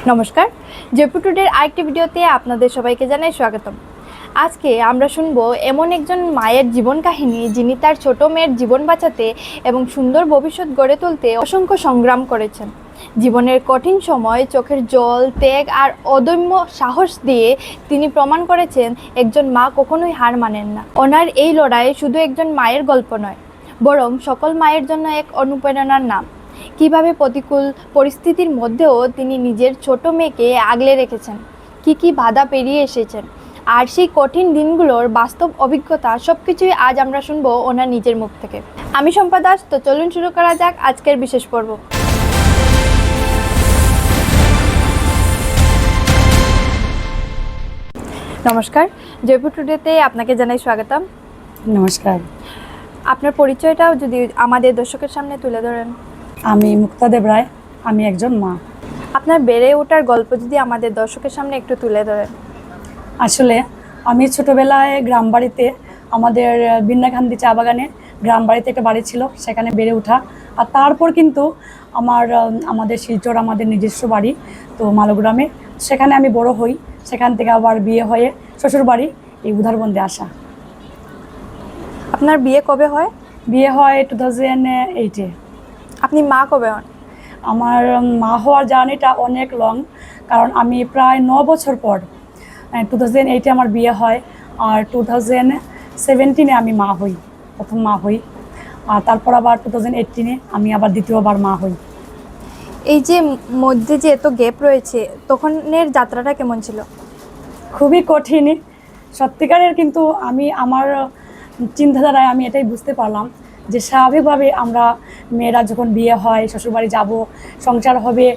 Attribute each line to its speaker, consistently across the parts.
Speaker 1: নমস্কার, জয়পুর টুডের আরেকটি ভিডিওতে আপনাদের সবাইকে জানাই স্বাগতম। আজকে আমরা শুনবো এমন একজন মায়ের জীবন কাহিনী, যিনি তার ছোট মেয়ের জীবন বাঁচাতে এবং সুন্দর ভবিষ্যৎ গড়ে তুলতে অসংখ্য সংগ্রাম করেছেন। জীবনের কঠিন সময় চোখের জল, ত্যাগ আর অদম্য সাহস দিয়ে তিনি প্রমাণ করেছেন একজন মা কখনোই হার মানেন না। ওনার এই লড়াই শুধু একজন মায়ের গল্প নয়, বরং সকল মায়ের জন্য এক অনুপ্রেরণার নাম। কিভাবে প্রতিকূল পরিস্থিতির মধ্যেও তিনি নিজের ছোট মেয়েকে আগলে রেখেছেন, কি বাধা পেরিয়ে এসেছেন, আর সেই কঠিন দিনগুলোর বাস্তব অভিজ্ঞতা সবকিছুই আজ আমরা শুনবো ওনার নিজের মুখ থেকে। আমি শম্পা দাস, তো চলুন শুরু করা যাক আজকের বিশেষ পর্ব। নমস্কার, জয়পুর টুডেতে আপনাকে জানাই স্বাগতম।
Speaker 2: নমস্কার।
Speaker 1: আপনার পরিচয়টাও যদি আমাদের দর্শকের সামনে তুলে ধরেন।
Speaker 2: আমি মুক্তা দেব রায়, আমি একজন মা।
Speaker 1: আপনার বেড়ে ওঠার গল্প যদি আমাদের দর্শকের সামনে একটু তুলে ধরেন।
Speaker 2: আসলে আমি ছোটোবেলায় গ্রাম বাড়িতে, আমাদের বিন্নাকান্দি চা বাগানে গ্রাম বাড়িতে একটা বাড়ি ছিল, সেখানে বেড়ে ওঠা। আর তারপর কিন্তু আমাদের শিলচর আমাদের নিজস্ব বাড়ি, তো মালগ্রামে, সেখানে আমি বড় হই। সেখান থেকে আবার বিয়ে হয়ে শ্বশুর বাড়ি এই উধারবন্দে আসা।
Speaker 1: আপনার বিয়ে কবে হয়?
Speaker 2: বিয়ে হয় 2008-এ।
Speaker 1: আপনি মা কবে হন?
Speaker 2: আমার মা হওয়ার জার্নিটা অনেক লং, কারণ আমি প্রায় 9 বছর পর 2008-এ আমার বিয়ে হয়, আর 2017-এ আমি মা হই, প্রথম মা হই। আর তারপর আবার 2018-এ আমি আবার দ্বিতীয়বার মা হই।
Speaker 1: এই যে মধ্যে যে এত গ্যাপ রয়েছে, তখনের যাত্রাটা কেমন ছিল?
Speaker 2: খুবই কঠিন সত্যিকারের, কিন্তু আমি আমার চিন্তাধারায় আমি এটাই বুঝতে পারলাম যে স্বাভাবিকভাবে আমরা মেয়েরা যখন বিয়ে হয়, শ্বশুরবাড়ি যাব, সংসার হবে,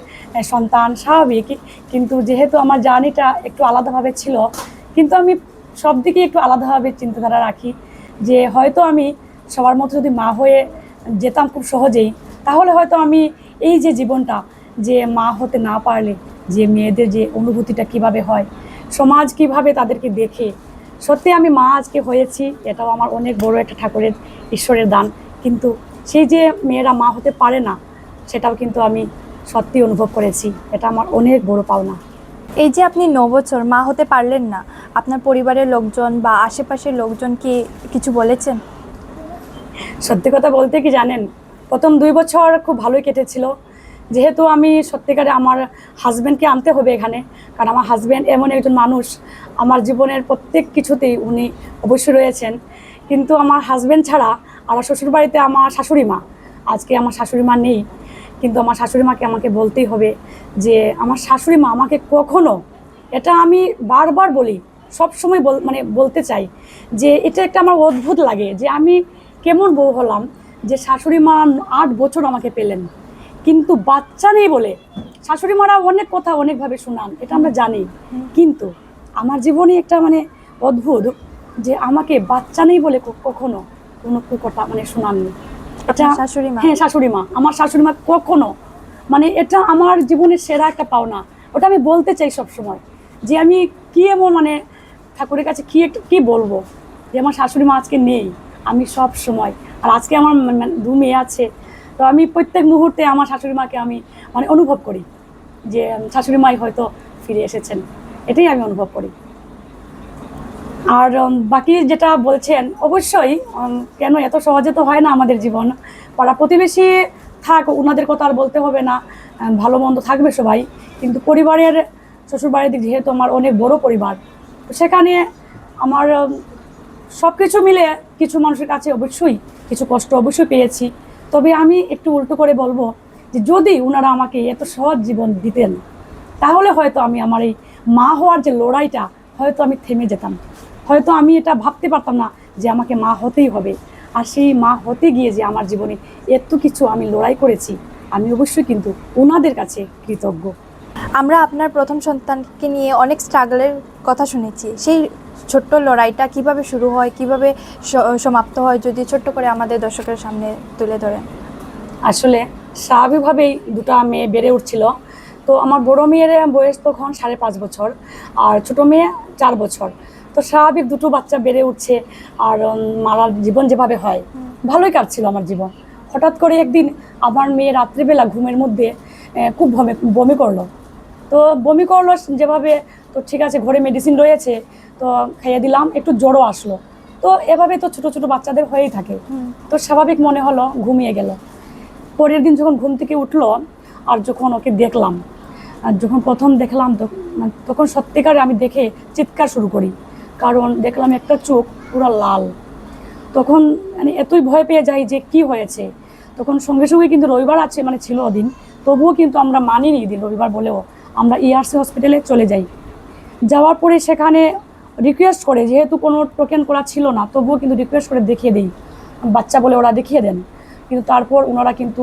Speaker 2: সন্তান, স্বাভাবিক। কিন্তু যেহেতু আমার জার্নিটা একটু আলাদাভাবে ছিল, কিন্তু আমি সব দিকে একটু আলাদাভাবে চিন্তাধারা রাখি যে হয়তো আমি সবার মতো যদি মা হয়ে যেতাম খুব সহজেই, তাহলে হয়তো আমি এই যে জীবনটা, যে মা হতে না পারলে যে মেয়েদের যে অনুভূতিটা কিভাবে হয়, সমাজ কিভাবে তাদেরকে দেখে, সত্যি আমি মা আজকে হয়েছি, এটাও আমার অনেক বড় একটা ঠাকুরের, ঈশ্বরের দান। কিন্তু সেই যে মেয়েরা মা হতে পারে না, সেটাও কিন্তু আমি সত্যি অনুভব করেছি, এটা আমার অনেক বড় পাওনা।
Speaker 1: এই যে আপনি 9 বছর মা হতে পারলেন না, আপনার পরিবারের লোকজন বা আশেপাশের লোকজন কি কিছু বলেছেন?
Speaker 2: সত্যি কথা বলতে কি জানেন, প্রথম 2 বছর খুব ভালোই কেটেছিল, যেহেতু আমি সত্যিকারে আমার হাজব্যান্ডকে আনতে হবে এখানে, কারণ আমার হাজব্যান্ড এমন একজন মানুষ, আমার জীবনের প্রত্যেক কিছুতেই উনি অবশ্যই রয়েছেন। কিন্তু আমার হাজব্যান্ড ছাড়া আমার শ্বশুরবাড়িতে আমার শাশুড়ি মা, আজকে আমার শাশুড়ি মা নেই, কিন্তু আমার শাশুড়ি মাকে আমাকে বলতেই হবে যে আমার শাশুড়ি মা আমাকে কখনো, এটা আমি বারবার বলি, সবসময় বলতে চাই যে এটা একটা আমার অদ্ভুত লাগে যে আমি কেমন বউ হলাম যে শাশুড়ি মা 8 বছর আমাকে পেলেন, কিন্তু বাচ্চা নেই বলে। শাশুড়ি মারা অনেক কথা অনেকভাবে শোনান, এটা আমরা জানি, কিন্তু আমার জীবনে একটা অদ্ভুত যে আমাকে বাচ্চা নেই বলে কখনো কোনো কথা শোনাননি। এটা
Speaker 1: শাশুড়ি মা?
Speaker 2: হ্যাঁ, শাশুড়ি মা, আমার শাশুড়ি মা কখনো, এটা আমার জীবনের সেরা একটা পাওনা। ওটা আমি বলতে চাই সবসময় যে আমি কি এমন ঠাকুরের কাছে কি বলবো যে আমার শাশুড়ি মা আজকে নেই। আমি সব সময়, আর আজকে আমার 2 মেয়ে আছে, তো আমি প্রত্যেক মুহূর্তে আমার শাশুড়ি মাকে আমি অনুভব করি যে শাশুড়ি মাই হয়তো ফিরে এসেছেন, এটাই আমি অনুভব করি। আর বাকি যেটা বলছেন, অবশ্যই কেন এত সহজে তো হয় না আমাদের জীবন, পাড়া প্রতিবেশী থাক, ওনাদের কথা আর বলতে হবে না, ভালো মন্দ থাকবে সবাই, কিন্তু পরিবারের, শ্বশুরবাড়ির দিক যেহেতু আমার অনেক বড় পরিবার, তো সেখানে আমার সব কিছু মিলে কিছু মানুষের কাছে অবশ্যই কিছু কষ্ট অবশ্যই পেয়েছি। তবে আমি একটু উল্টো করে বলবো যে যদি ওনারা আমাকে এত সহজ জীবন দিতেন, তাহলে হয়তো আমি আমার এই মা হওয়ার যে লড়াইটা, হয়তো আমি থেমে যেতাম, হয়তো আমি এটা ভাবতে পারতাম না যে আমাকে মা হতেই হবে। আর সেই মা হতে গিয়ে যে আমার জীবনে এত কিছু আমি লড়াই করেছি, আমি অবশ্যই কিন্তু ওনাদের কাছে কৃতজ্ঞ।
Speaker 1: আমরা আপনার প্রথম সন্তানকে নিয়ে অনেক স্ট্রাগলের কথা শুনেছি। সেই ছোট্ট লড়াইটা কিভাবে শুরু হয়, কিভাবে সমাপ্ত হয়, যদি ছোট্ট করে আমাদের দর্শকের সামনে তুলে ধরেন।
Speaker 2: আসলে স্বাভাবিকভাবেই 2টা মেয়ে বেড়ে উঠছিল, তো আমার বড় মেয়ের বয়স তখন 5.5 বছর, আর ছোটো মেয়ে 4 বছর। তো স্বাভাবিক 2টো বাচ্চা বেড়ে উঠছে, আর মারার জীবন যেভাবে হয়, ভালোই কাটছিল আমার জীবন। হঠাৎ করে একদিন আমার মেয়ে রাত্রিবেলা ঘুমের মধ্যে খুব বমি করলো, তো বমি করলো যেভাবে, তো ঠিক আছে ঘরে মেডিসিন রয়েছে, তো খাইয়ে দিলাম, একটু জ্বরও আসলো। তো এভাবে তো ছোট ছোট বাচ্চাদের হয়েই থাকে। তো স্বাভাবিক মনে হলো, ঘুমিয়ে গেল। পরের দিন যখন ঘুম থেকে উঠলো আর যখন ওকে দেখলাম, আর যখন প্রথম দেখলাম তখন সত্যিকারে আমি দেখে চিৎকার শুরু করি, কারণ দেখলাম একটা চোখ পুরো লাল। তখন মানে এতই ভয় পেয়ে যাই যে কি হয়েছে। তখন সঙ্গে সঙ্গে কিন্তু রবিবার আছে মানে ছিল ওদিন, তবুও কিন্তু আমরা মানিনি দিন রবিবার বলেও আমরা ERC হসপিটালে চলে যাই। যাওয়ার পরে সেখানে রিকোয়েস্ট করে, যেহেতু কোনো টোকেন করা ছিল না তবুও কিন্তু রিকোয়েস্ট করে দেখিয়ে দিই, বাচ্চা বলে ওরা দেখিয়ে দেন। কিন্তু তারপর ওনারা কিন্তু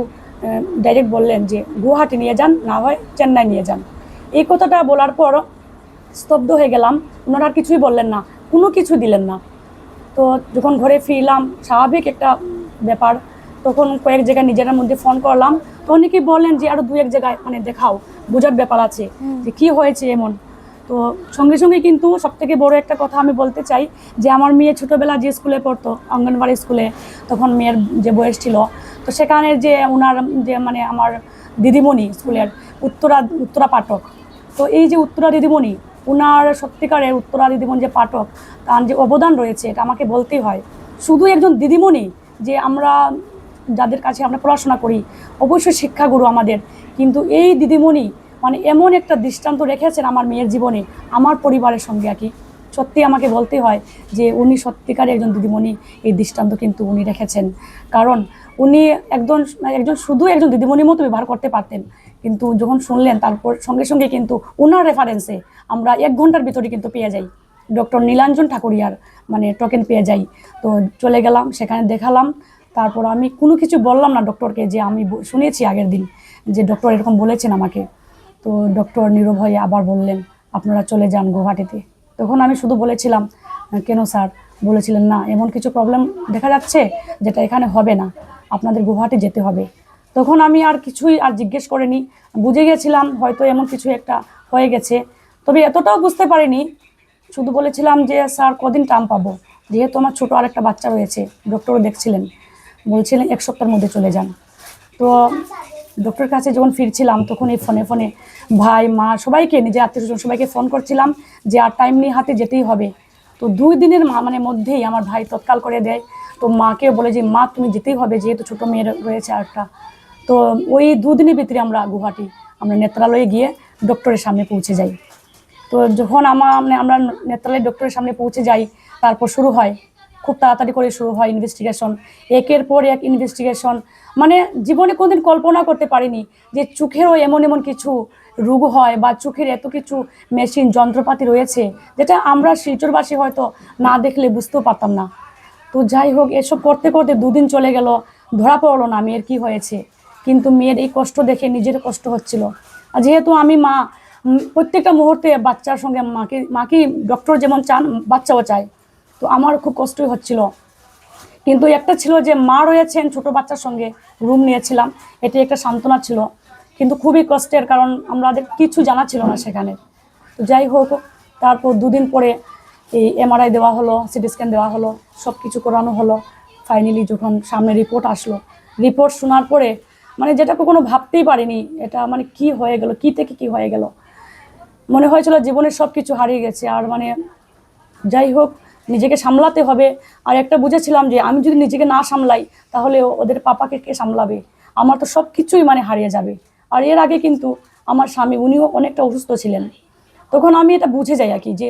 Speaker 2: ডাইরেক্ট বললেন যে গুয়াহাটি নিয়ে যান, না হয় চেন্নাই নিয়ে যান। এই কথাটা বলার পর স্তব্ধ হয়ে গেলাম। ওনারা আর কিছুই বললেন না, কোনো কিছু দিলেন না। তো যখন ঘরে ফিরলাম, স্বাভাবিক একটা ব্যাপার, তখন কয়েক জায়গায় নিজের মধ্যে ফোন করলাম। তো অনেকেই বললেন যে আরও 2-1 জায়গায় মানে দেখাও, বোঝার ব্যাপার আছে যে কি হয়েছে এমন। তো সঙ্গে সঙ্গে কিন্তু সবথেকে বড় একটা কথা আমি বলতে চাই যে আমার মেয়ে ছোটোবেলা যে স্কুলে পড়তো, অঙ্গনবাড়ি স্কুলে, তখন মেয়ের যে বয়স ছিল, তো সেখানে যে ওনার যে মানে আমার দিদিমণি স্কুলের উত্তরা পাঠক, তো এই যে উত্তরা দিদিমণি, ওনার সত্যিকারের উত্তরা দিদিমণি যে পাঠক, তার যে অবদান রয়েছে এটা আমাকে বলতেই হয়। শুধু একজন দিদিমণি, যে আমরা যাদের কাছে আমরা পড়াশোনা করি অবশ্যই শিক্ষাগুরু আমাদের, কিন্তু এই দিদিমণি মানে এমন একটা দৃষ্টান্ত রেখেছেন আমার মেয়ের জীবনে, আমার পরিবারের সঙ্গে আর কি। সত্যি আমাকে বলতে হয় যে উনি সত্যিকার একজন দিদিমণি, এই দৃষ্টান্ত কিন্তু উনি রেখেছেন। কারণ উনি একজন শুধু একজন দিদিমণির মতো ব্যবহার করতে পারতেন, কিন্তু যখন শুনলেন তারপর সঙ্গে সঙ্গে কিন্তু ওনার রেফারেন্সে আমরা 1 ঘন্টার ভিতরে কিন্তু পেয়ে যাই, ডক্টর নীলাঞ্জন ঠাকুরিয়ার মানে টোকেন পেয়ে যাই। তো চলে গেলাম, সেখানে দেখালাম। তারপর আমি কোনো কিছু বললাম না ডক্টরকে, যে আমি শুনেছি আগের দিন যে ডক্টর এরকম বলেছেন আমাকে। তো ডক্টর নীরব হয়ে আবার বললেন আপনারা চলে যান গুয়াহাটিতে। তখন আমি শুধু বলেছিলাম কেন স্যার? বলেছিলেন না, এমন কিছু প্রবলেম দেখা যাচ্ছে যেটা এখানে হবে না, আপনাদের গুয়াহাটি যেতে হবে। তখন আমি আর কিছুই আর জিজ্ঞেস করিনি, বুঝে গেছিলাম হয়তো এমন কিছু একটা হয়ে গেছে, তবে এতটাও বুঝতে পারিনি। শুধু বলেছিলাম যে স্যার কদিন টাইম পাবো, যেহেতু আমার ছোটো আরেকটা বাচ্চা রয়েছে, ডক্টরও দেখছিলেন, বলছিলেন 1 সপ্তাহের মধ্যে চলে যান। তো ডক্টরের কাছে যখন ফিরছিলাম তখন এই ফোনে ফোনে ভাই মা সবাইকে, নিজের আত্মীয়স্বজন সবাইকে ফোন করছিলাম যে আর টাইম নিয়ে হাতে যেতেই হবে। তো 2 দিনের মানে মধ্যেই আমার ভাই তৎকাল করে দেয়। তো মাকে বলে যে মা তুমি যেতেই হবে, যেহেতু ছোটো মেয়ের রয়েছে আরেকটা। তো ওই 2 দিনের ভিতরে আমরা নেত্রালয়ে গিয়ে ডক্টরের সামনে পৌঁছে যাই। তো যখন আমরা নেত্রালয় ডক্টরের সামনে পৌঁছে যাই, তারপর শুরু হয়, খুব তাড়াতাড়ি করে শুরু হয় ইনভেস্টিগেশন, একের পর এক ইনভেস্টিগেশন। মানে জীবনে কোনোদিন কল্পনা করতে পারিনি যে চোখেরও এমন এমন কিছু রোগ হয় বা চোখের এত কিছু মেশিন যন্ত্রপাতি রয়েছে, যেটা আমরা শিলচরবাসী হয়তো না দেখলে বুঝতেও পারতাম না। তো যাই হোক, এসব করতে করতে 2 দিন চলে গেল, ধরা পড়লো না মেয়ের কি হয়েছে। কিন্তু মেয়ের এই কষ্ট দেখে নিজের কষ্ট হচ্ছিল। আর যেহেতু আমি মা, প্রত্যেকটা মুহূর্তে বাচ্চার সঙ্গে মাকে ডক্টর যেমন চান বাচ্চাও চায়, তো আমার খুব কষ্টই হচ্ছিল। কিন্তু একটা ছিল যে মা রয়েছেন ছোট বাচ্চার সঙ্গে, রুম নিয়েছিলাম, এটি একটা সান্ত্বনা ছিল। কিন্তু খুবই কষ্টের, কারণ আমাদের কিছু জানা ছিল না সেখানে। তো যাই হোক, তারপর 2 দিন পরে এই MRI দেওয়া হলো, সিটি স্ক্যান দেওয়া হলো, সব কিছু করানো হলো। ফাইনালি যখন সামনে রিপোর্ট আসলো, রিপোর্ট শোনার পরে মানে যেটা কখনো ভাবতেই পারিনি, এটা মানে কি হয়ে গেল, কি থেকে কি হয়ে গেল, মনে হয়েছিল জীবনের সব কিছু হারিয়ে গেছে। আর মানে যাই হোক, নিজেকে সামলাতে হবে। আর একটা বুঝেছিলাম যে আমি যদি নিজেকে না সামলাই তাহলে ওদের পাপাকে কে সামলাবে, আমার তো সব কিছুই মানে হারিয়ে যাবে। আর এর আগে কিন্তু আমার স্বামী উনিও অনেকটা অসুস্থ ছিলেন, তখন আমি এটা বুঝে যাই আর কি, যে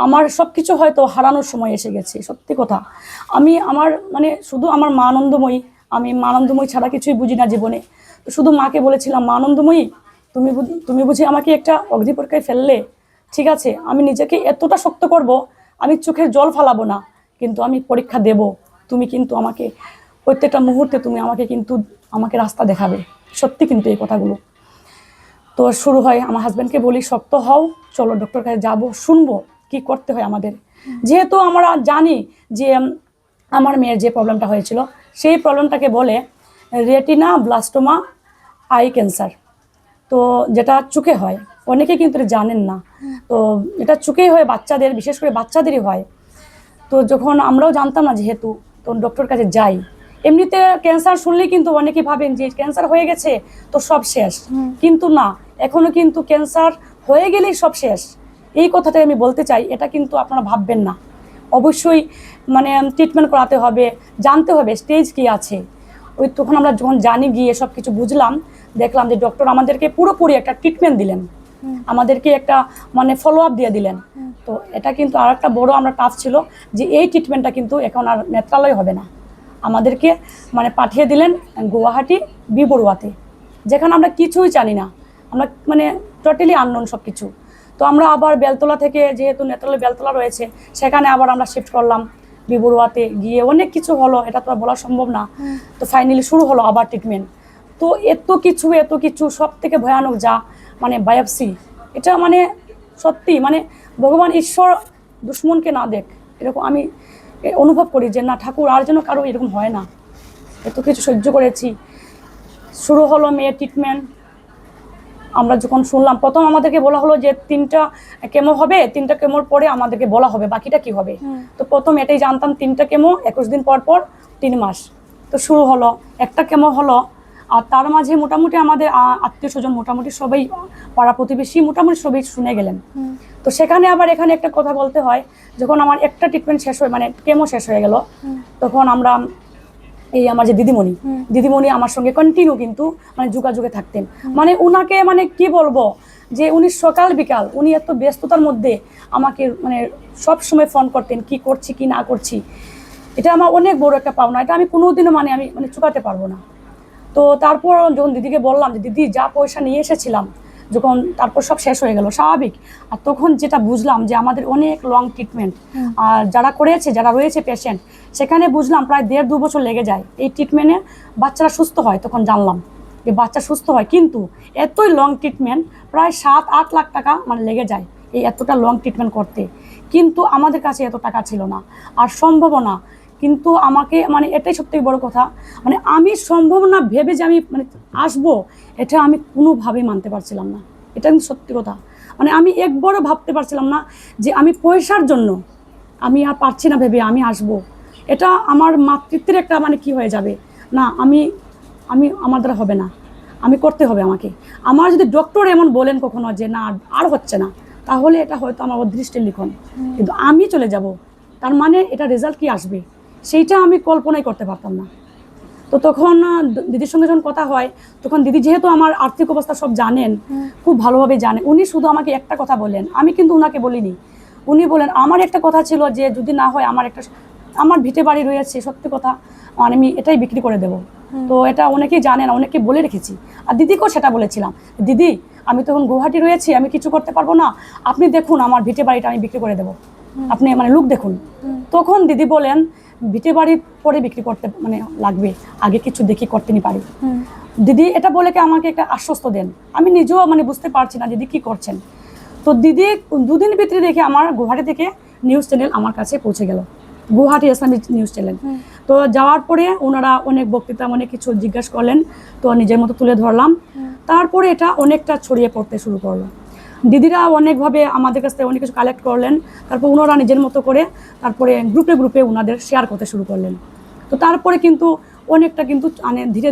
Speaker 2: আমার সব কিছু হয়তো হারানোর সময় এসে গেছে। সত্যি কথা, আমি মানে শুধু আমার মা আনন্দময়ী, আমি মা আনন্দময়ী ছাড়া কিছুই বুঝি না জীবনে। তো শুধু মাকে বলেছিলাম, মা আনন্দময়ী তুমি বুঝি আমাকে একটা অগ্নি পরীক্ষায় ফেললে, ঠিক আছে আমি নিজেকে এতটা শক্ত করব, আমি চোখের জল ফালাবো না, কিন্তু আমি পরীক্ষা দেব। তুমি কিন্তু আমাকে প্রত্যেকটা মুহূর্তে তুমি আমাকে রাস্তা দেখাবে। সত্যি কিন্তু এই কথাগুলো। তো শুরু হয়, আমার হাজব্যান্ডকে বলি শক্ত হও, চলো ডক্টর কাছে যাবো, শুনবো কি করতে হয় আমাদের। যেহেতু আমরা জানি যে আমার মেয়ের যে প্রবলেমটা হয়েছিল, সেই প্রবলেমটাকে বলে রেটিনা ব্লাস্টোমা আই ক্যান্সার। তো যেটা চোখে হয়, অনেকে কিন্তু এটা জানেন না। তো এটা চোখেই হয়, বাচ্চাদের, বিশেষ করে বাচ্চাদেরই হয়। তো যখন আমরাও জানতাম না যেহেতু, তো ডক্টর কাছে যাই। এমনিতে ক্যান্সার শুনলেই কিন্তু অনেকেই ভাবেন যে ক্যান্সার হয়ে গেছে তো সব শেষ, কিন্তু না, এখনো কিন্তু ক্যান্সার হয়ে গেলেই সব শেষ, এই কথাটাই আমি বলতে চাই। এটা কিন্তু আপনারা ভাববেন না, অবশ্যই মানে ট্রিটমেন্ট করাতে হবে, জানতে হবে স্টেজ কি আছে। ওই তখন আমরা যখন জানি, গিয়ে সব কিছু বুঝলাম, দেখলাম যে ডক্টর আমাদেরকে পুরোপুরি একটা ট্রিটমেন্ট দিলেন, আমাদেরকে একটা মানে ফলো আপ দিয়ে দিলেন। তো এটা কিন্তু আর একটা বড় আমরা টাফ ছিল যে এই ট্রিটমেন্টটা কিন্তু এখন আর নেত্রালয় হবে না, আমাদেরকে মানে পাঠিয়ে দিলেন গুয়াহাটি বি বড়ুয়াতে, যেখানে আমরা কিছুই জানি না, আমরা মানে টোটালি আননোন সব কিছু। তো আমরা আবার বেলতলা থেকে, যেহেতু নেত্রালয় বেলতলা রয়েছে, সেখানে আবার আমরা শিফট করলাম বি বড়ুয়াতে। গিয়ে অনেক কিছু হলো, এটা তো আর বলা সম্ভব না। তো ফাইনালি শুরু হলো আবার ট্রিটমেন্ট। তো এত কিছু সব থেকে ভয়ানক যা মানে বায়োপসি, এটা মানে সত্যি মানে ভগবান ঈশ্বর দুশ্মনকে না দেখ, এরকম আমি অনুভব করি যে না ঠাকুর আর যেন কারো এরকম হয় না। এত কিছু সহ্য করেছি। শুরু হলো মেয়ের ট্রিটমেন্ট। আমরা যখন শুনলাম, প্রথম আমাদেরকে বলা হলো যে 3টা কেমো হবে, 3টা কেমোর পরে আমাদেরকে বলা হবে বাকিটা কি হবে। তো প্রথম এটাই জানতাম 3টা কেমো 21 দিন পর পর 3 মাস। তো শুরু হলো, একটা কেমো হলো, আর তার মাঝে মোটামুটি আমাদের আত্মীয় স্বজন মোটামুটি সবাই, পাড়া প্রতিবেশী মোটামুটি সবাই শুনে গেলেন। তো সেখানে আবার এখানে একটা কথা বলতে হয়, যখন আমার একটা ট্রিটমেন্ট শেষ হয়ে মানে কেমো শেষ হয়ে গেল, তখন আমরা এই আমার যে দিদিমণি আমার সঙ্গে কন্টিনিউ কিন্তু মানে যোগাযোগে থাকতেন। মানে উনাকে মানে কি বলবো, যে উনি সকাল বিকাল উনি এত ব্যস্ততার মধ্যে আমাকে মানে সব সময় ফোন করতেন, কি করছি কি না করছি। এটা আমার অনেক বড় একটা পাওনা, এটা আমি কোনোদিনও মানে আমি মানে চুকাতে পারবো না। তো তারপর যখন দিদিকে বললাম যে দিদি যা পয়সা নিয়ে এসেছিলাম, যখন তারপর সব শেষ হয়ে গেল স্বাভাবিক, আর তখন যেটা বুঝলাম যে আমাদের অনেক লং ট্রিটমেন্ট, আর যারা রয়েছে পেশেন্ট, সেখানে বুঝলাম প্রায় 1.5-2 বছর লেগে যায় এই ট্রিটমেন্টে। বাচ্চারা সুস্থ হয়, তখন জানলাম যে বাচ্চা সুস্থ হয়, কিন্তু এতই লং ট্রিটমেন্ট, প্রায় 7-8 লাখ টাকা মানে লেগে যায় এই এতটা লং ট্রিটমেন্ট করতে। কিন্তু আমাদের কাছে এত টাকা ছিল না আর সম্ভব না। কিন্তু আমাকে মানে এটাই সবথেকে বড় কথা, মানে আমি সম্ভব না ভেবে যে আমি মানে আসবো, এটা আমি কোনোভাবেই মানতে পারছিলাম না। এটা কিন্তু সত্যি কথা, মানে আমি একবারও ভাবতে পারছিলাম না যে আমি পয়সার জন্য আমি আর পারছি না ভেবে আমি আসবো। এটা আমার মাতৃত্বের একটা মানে কি হয়ে যাবে না, আমি আমার দ্বারা হবে না, আমি করতে হবে আমাকে। আমার যদি ডক্টর এমন বলেন কখনো যে না আর হচ্ছে না, তাহলে এটা হয়তো আমার অদৃষ্টের লিখন, কিন্তু আমি চলে যাব, তার মানে এটা রেজাল্ট কি আসবে সেইটা আমি কল্পনাই করতে পারতাম না। তো তখন দিদির সঙ্গে যখন কথা হয়, তখন দিদি যেহেতু আমার আর্থিক অবস্থা সব জানেন, খুব ভালোভাবে জানেন, উনি শুধু আমাকে একটা কথা বললেন, আমি কিন্তু ওনাকে বলিনি। উনি বলেন আমার একটা কথা ছিল যে যদি না হয় আমার ভিটে বাড়ি রয়েছে, সত্যি কথা মানে আমি এটাই বিক্রি করে দেবো। তো এটা অনেকেই জানেন, অনেকে বলে রেখেছি, আর দিদিকেও সেটা বলেছিলাম, দিদি আমি তখন গুয়াহাটি রয়েছি, আমি কিছু করতে পারবো না, আপনি দেখুন আমার ভিটে বাড়িটা আমি বিক্রি করে দেবো, আপনি মানে লোক দেখুন। তখন দিদি বলেন ভিটে বাড়ির পরে বিক্রি করতে মানে লাগবে, আগে কিছু দেখি করতে নি পারি। দিদি এটা বলে কি আমাকে একটা আশ্বস্ত দেন, আমি নিজেও মানে বুঝতে পারছি না দিদি কি করছেন। তো দিদি 2 দিন ভিতরে দেখে আমার গুয়াহাটি থেকে নিউজ চ্যানেল আমার কাছে পৌঁছে গেল, গুয়াহাটি ইসলামিক নিউজ চ্যানেল। তো যাওয়ার পরে ওনারা অনেক বক্তৃতা অনেক কিছু জিজ্ঞাসা করলেন, তো নিজের মতো তুলে ধরলাম। তারপরে এটা অনেকটা ছড়িয়ে পড়তে শুরু করলো, দিদিরা অনেকভাবে আমাদের কাছ থেকে অনেক কিছু কালেক্ট করলেন, তারপর ওনারা নিজের মতো করে তারপরে গ্রুপে ওনাদের শেয়ার করতে শুরু করলেন। তো তারপরে কিন্তু অনেকটা কিন্তু মানে ধীরে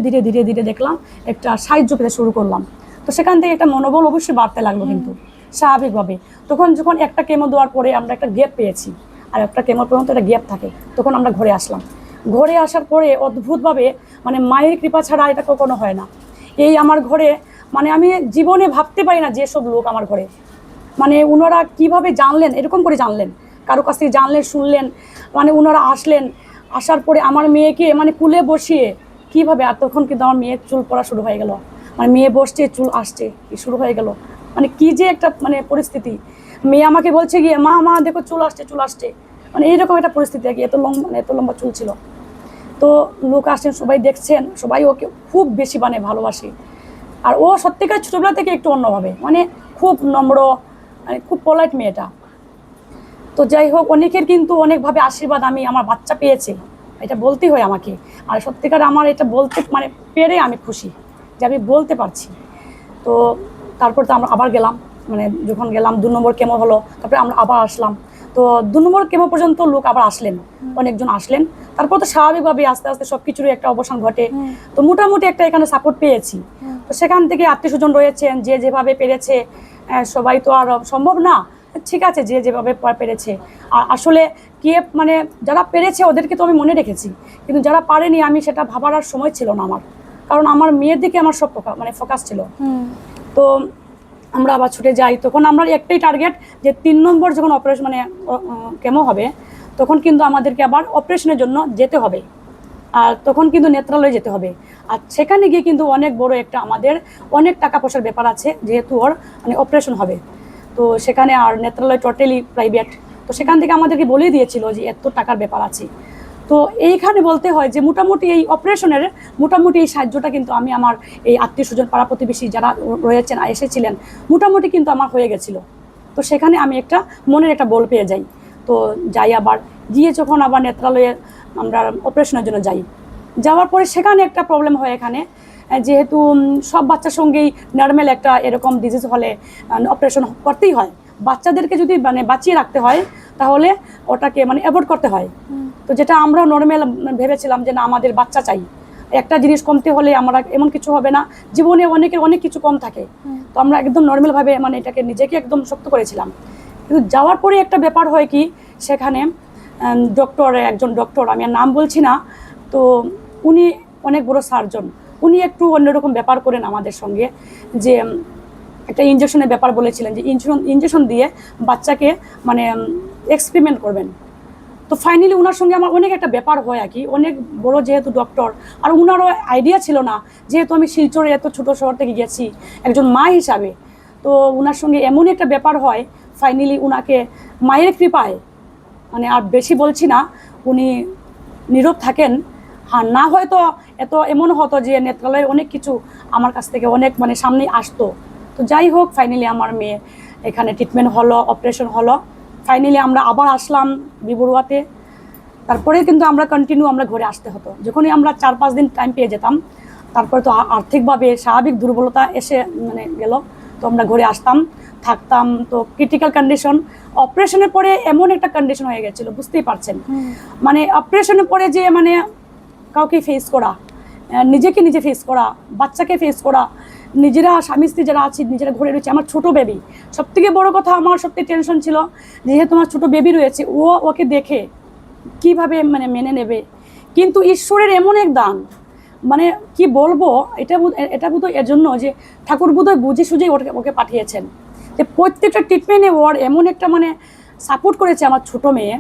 Speaker 2: ধীরে দেখলাম একটা সাহায্য পেতে শুরু করলাম। তো সেখান থেকে একটা মনোবল অবশ্যই বাড়তে লাগলো, কিন্তু স্বাভাবিকভাবে। তখন যখন একটা কেমো দেওয়ার পরে আমরা একটা গ্যাপ পেয়েছি, আর একটা কেমো পর্যন্ত একটা গ্যাপ থাকে, তখন আমরা ঘরে আসলাম। ঘরে আসার পরে অদ্ভুতভাবে মানে মায়ের কৃপা ছাড়া এটা কখনো হয় না। এই আমার ঘরে মানে আমি জীবনে ভাবতে পারি না যেসব লোক আমার ঘরে, মানে ওনারা কিভাবে জানলেন, এরকম করে জানলেন, কারো কাছ থেকে জানলেন শুনলেন, মানে ওনারা আসলেন, আসার পরে আমার মেয়েকে মানে কুলে বসিয়ে কিভাবে, আর তখন কিন্তু আমার মেয়ের চুল পড়া শুরু হয়ে গেল, মানে মেয়ে বসছে চুল আসছে শুরু হয়ে গেল, মানে কি যে একটা মানে পরিস্থিতি। মেয়ে আমাকে বলছে গিয়ে মা দেখো চুল আসছে, মানে এইরকম একটা পরিস্থিতি আর কি, এত লম্বা চুল ছিল। তো লোক আসছেন, সবাই দেখছেন, সবাই ওকে খুব বেশি মানে ভালোবাসে। আর ও সত্যিকার ছোটবেলা থেকে একটু অন্যভাবে, মানে খুব নম্র, মানে খুব পোলাইট মেয়েটা। তো যাই হোক, অনেকের কিন্তু অনেকভাবে আশীর্বাদ আমি আমার বাচ্চা পেয়েছে, এটা বলতেই হয় আমাকে। আর সত্যিকার আমার এটা বলতে মানে পেরে আমি খুশি যে আমি বলতে পারছি। তো তারপর তো আমরা আবার গেলাম, মানে যখন গেলাম 2 নম্বর কেমো হলো, তারপরে আমরা আবার আসলাম। তো 2 নম্বর কেমো পর্যন্ত লোক আবার আসলেন, অনেকজন আসলেন। তারপর তো স্বাভাবিকভাবে আস্তে আস্তে সব কিছুরই একটা অবসান ঘটে। তো মোটামুটি একটা এখানে সাপোর্ট পেয়েছি। তো সেখান থেকে আত্মীয় স্বজন রয়েছেন, যে যেভাবে পেরেছে সবাই তো আর সম্ভব না, ঠিক আছে যে যেভাবে পেরেছে। আর আসলে কে মানে যারা পেরেছে ওদেরকে তো আমি মনে রেখেছি, কিন্তু যারা পারেনি আমি সেটা ভাবার আর সময় ছিল না আমার, কারণ আমার মেয়ের দিকে আমার সব ফোকাস ছিল। তো আমরা আবার ছুটে যাই, তখন আমরা একটাই টার্গেট যে 3 নম্বর যখন অপারেশন মানে কেমো হবে তখন কিন্তু আমাদেরকে আবার অপারেশনের জন্য যেতে হবে, আর তখন কিন্তু নেত্রালয়ে যেতে হবে। আর সেখানে গিয়ে কিন্তু অনেক বড় একটা আমাদের অনেক টাকা পয়সার ব্যাপার আছে, যেহেতু ওর মানে অপারেশন হবে। তো সেখানে আর নেত্রালয় টোটালি প্রাইভেট, তো সেখান থেকে আমাদেরকে বলেই দিয়েছিল যে এত টাকার ব্যাপার আছে। তো এইখানে বলতে হয় যে মোটামুটি এই অপারেশনের মোটামুটি এই সাহায্যটা কিন্তু আমি আমার এই আত্মীয় স্বজন পাড়া প্রতিবেশী যারা রয়েছেন এসেছিলেন মোটামুটি কিন্তু আমার হয়ে গেছিলো। তো সেখানে আমি একটা মনের একটা বল পেয়ে যাই। তো যাই, আবার গিয়ে যখন আবার নেত্রালয়ে আমরা অপারেশনের জন্য যাই, যাওয়ার পরে সেখানে একটা প্রবলেম হয় এখানে, যেহেতু সব বাচ্চার সঙ্গেই নর্মাল একটা এরকম ডিজিজ হলে অপারেশন করতেই হয়। বাচ্চাদেরকে যদি মানে বাঁচিয়ে রাখতে হয় তাহলে ওটাকে মানে অ্যাভয়েড করতে হয়। তো যেটা আমরা নর্মাল ভেবেছিলাম যে না আমাদের বাচ্চা চাই, একটা জিনিস কমতে হলে আমরা এমন কিছু হবে না, জীবনে অনেকের অনেক কিছু কম থাকে। তো আমরা একদম নর্মালভাবে মানে এটাকে নিজেকে একদম শক্ত করেছিলাম। কিন্তু যাওয়ার পরে একটা ব্যাপার হয় কি, সেখানে একজন ডক্টর, আমি আর নাম বলছি না, তো উনি অনেক বড় সার্জন, উনি একটু অন্যরকম ব্যাপার করেন আমাদের সঙ্গে, যে একটা ইঞ্জেকশনের ব্যাপার বলেছিলেন যে ইঞ্জেকশন দিয়ে বাচ্চাকে মানে এক্সপেরিমেন্ট করবেন। তো ফাইনালি ওনার সঙ্গে আমার অনেক একটা ব্যাপার হয় আর কি, অনেক বড় যেহেতু ডক্টর, আর ওনারও আইডিয়া ছিল না, যেহেতু আমি শিলচরে এত ছোটো শহর থেকে গেছি একজন মা হিসাবে। তো ওনার সঙ্গে এমনই একটা ব্যাপার হয়, ফাইনালি ওনাকে মায়ের কৃপায়, মানে আর বেশি বলছি না, উনি নীরব থাকেন। হ্যাঁ, না হয়তো এত এমন হতো যে নেত্রালয়ের অনেক কিছু আমার কাছ থেকে অনেক মানে সামনে আসতো। তো যাই হোক, ফাইনালি আমার মেয়ে এখানে ট্রিটমেন্ট হলো, অপারেশন হলো। ফাইনালি আমরা আবার আসলাম বিবরুয়াতে। তারপরে কিন্তু আমরা কন্টিনিউ আমরা ঘরে আসতে হতো, যখনই আমরা 4-5 দিন টাইম পেয়ে যেতাম। তারপরে তো আর্থিকভাবে স্বাভাবিক দুর্বলতা এসে মানে গেল, তো আমরা ঘরে আসতাম, থাকতাম। তো ক্রিটিক্যাল কন্ডিশন, অপারেশনের পরে এমন একটা কন্ডিশন হয়ে গেছিলো, বুঝতেই পারছেন। মানে অপারেশনের পরে যে মানে কাউকে ফেস করা, নিজেকে নিজে ফেস করা, বাচ্চাকে ফেস করা, নিজেরা স্বামী স্ত্রী যারা আছে নিজেরা ঘুরে রয়েছে, আমার ছোট বেবি সবথেকে বড় কথা, আমার সবথেকে টেনশন ছিল যেহেতু আমার ছোট বেবি রয়েছে, ওকে দেখে কিভাবে মানে মেনে নেবে। কিন্তু ঈশ্বরের এমন এক দান, মানে কি বলবো, এটা বোধহয় এর জন্য যে ঠাকুর বোধহয় বুঝে সুঝেই ওকে পাঠিয়েছেন, যে প্রত্যেকটা ট্রিটমেন্টে ওর এমন একটা মানে সাপোর্ট করেছে আমার ছোট মেয়ে,